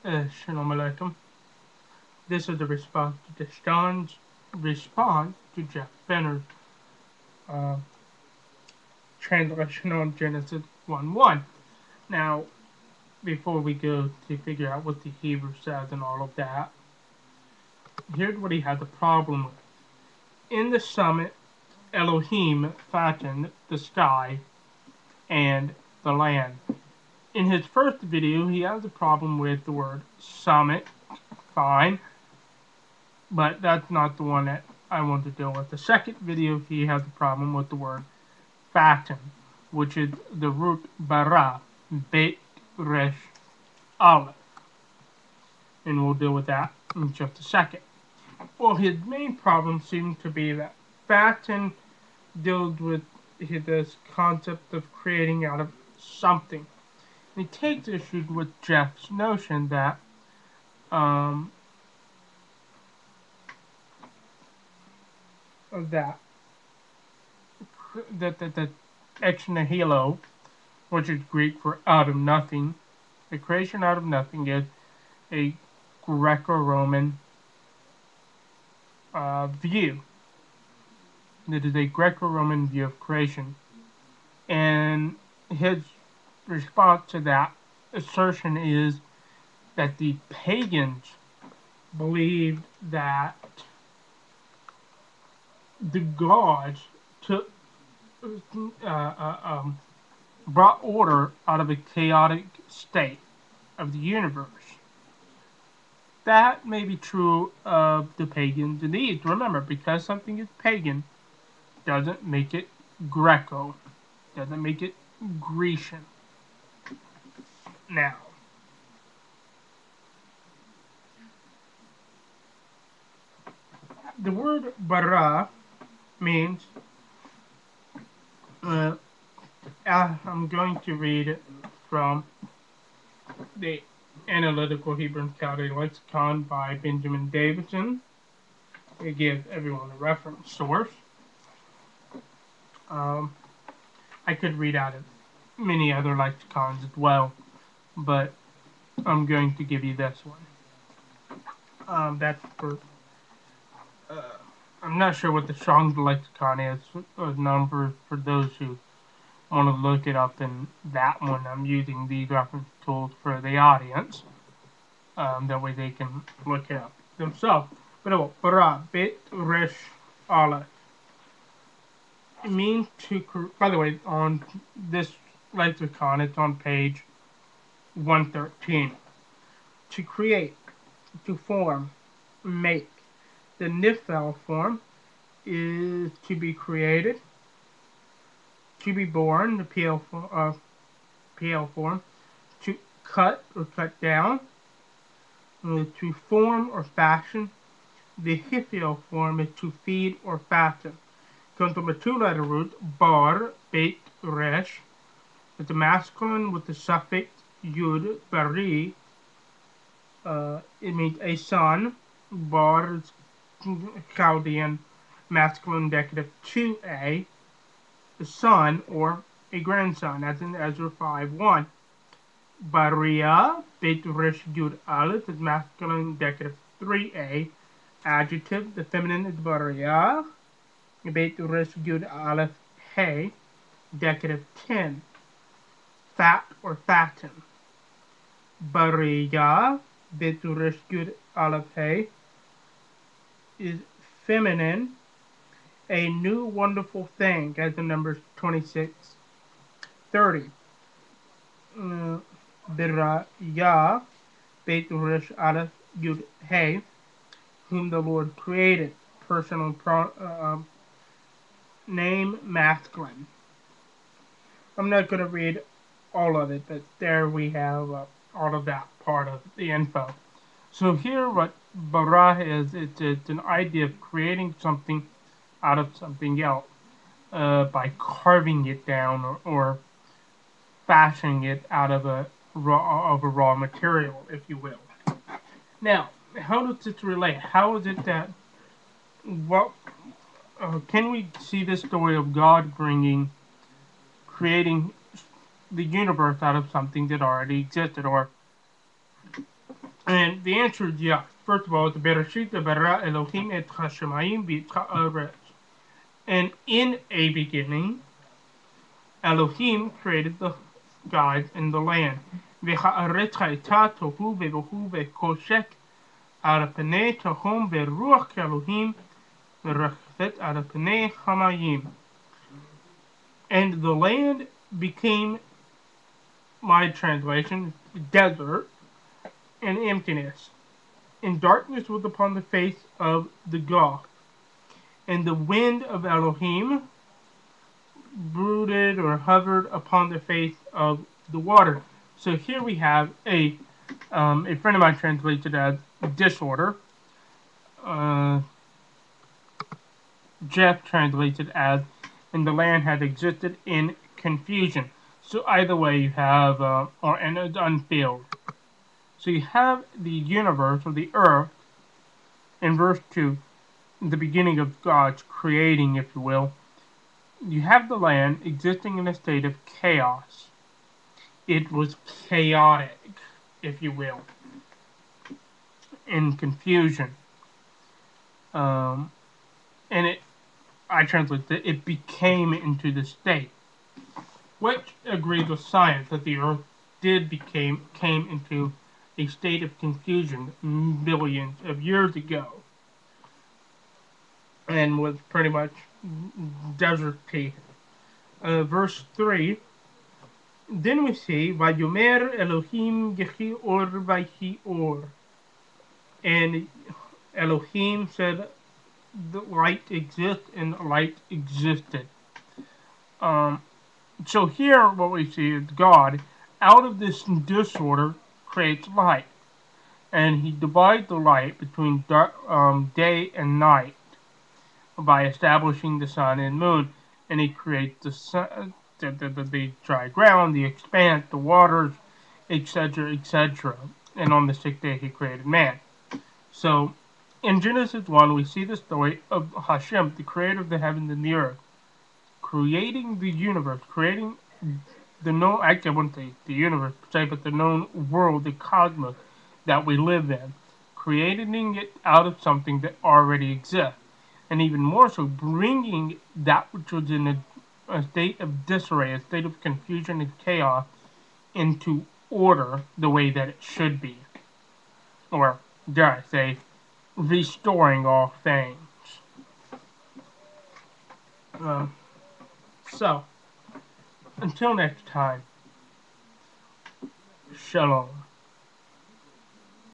Shalom Aleichem. This is the response to Deshaun's response to Jeff Benner's uh, translation on Genesis 1:1. Now, before we go to figure out what the Hebrew says and all of that, here's what he had the problem with. In the summit, Elohim fattened the sky and the land. In his first video, he has a problem with the word summit. Fine. But that's not the one that I want to deal with. The second video, he has a problem with the word fatten, which is the root bara, bet, resh, aleph. And we'll deal with that in just a second. Well, his main problem seems to be that fatten deals with this concept of creating out of something. And he takes issue with Jeff's notion that that ex nihilo, which is Greek for out of nothing, the creation out of nothing is a Greco-Roman view. It is a Greco-Roman view of creation. And his response to that assertion is that the pagans believed that the gods took brought order out of a chaotic state of the universe. That may be true of the pagans indeed. Remember, because something is pagan doesn't make it Greco, doesn't make it Grecian. Now, the word bara means, I'm going to read it from the Analytical Hebrew and Chaldee Lexicon by Benjamin Davidson. It gives everyone a reference source. I could read out of many other lexicons as well, but I'm going to give you this one. That's for I'm not sure what the Strong's lexicon is, number for those who want to look it up in that one. I'm using these reference tools for the audience. That way they can look it up themselves. But bara, bet, resh, aleph. It means to, by the way, on this lexicon, it's on page 113. To create, to form, make. The nifel form is to be created, to be born, the PL form, to cut or cut down, to form or fashion. The hifil form is to feed or fatten. Comes from a two-letter root, bar, bet, resh. It's a masculine with the suffix yud, bari. It means a son. Bar is Chaldean masculine indicative 2a, a son or a grandson, as in Ezra 5:1. Baria, bet resh yud aleph, is masculine indicative 3a, adjective, the feminine is baria, bet resh yud aleph he, indicative 10, fat or fatten. Baria, bet resh yud aleph he, is feminine, a new wonderful thing, as in Numbers 26:30. Biraya, bet resh aleph yud he, whom the Lord created, personal name masculine. I'm not going to read all of it, but there we have all of that part of the info. So here what bara is, it's an idea of creating something out of something else by carving it down or fashioning it out of a raw material, if you will. Now, how does this relate? How is it that can we see this story of God creating the universe out of something that already existed, or And the answer is yes. First of all, the Bereshit bara Elohim et hashemayim v'haaretz. And in a beginning, Elohim created the skies and the land. V'haaretz hayta tohu v'bohu v'koshek al pnei tahom v'ruach Elohim v'rachvet al pnei hamayim. And the land became, my translation, desert and emptiness, and darkness was upon the face of the gulf. And the wind of Elohim brooded or hovered upon the face of the water. So here we have a friend of mine translated as disorder. Jeff translated as, and the land had existed in confusion. So either way you have, and it's unfilled. So you have the universe, or the earth, in verse 2, the beginning of God's creating, if you will. You have the land existing in a state of chaos. It was chaotic, if you will, in confusion. And I translate that it became into the state, which agrees with science that the earth came into a state of confusion millions of years ago, and was pretty much desert-y. Verse 3, then we see, Vayomer Elohim Yehi Or Vayhi Or. And Elohim said, the light exists, and light existed. So here what we see is God, out of this disorder, creates light. And he divides the light between day and night by establishing the sun and moon. And he creates the sun, the dry ground, the expanse, the waters, etc., etc. And on the sixth day he created man. So in Genesis 1 we see the story of Hashem, the creator of the heavens and the earth, creating the universe, creating the known, actually I wouldn't say the universe per se, but the known world, the cosmos that we live in, creating it out of something that already exists. And even more so, bringing that which was in a state of disarray, a state of confusion and chaos, into order the way that it should be. Or, dare I say, restoring all things. So, until next time, shalom.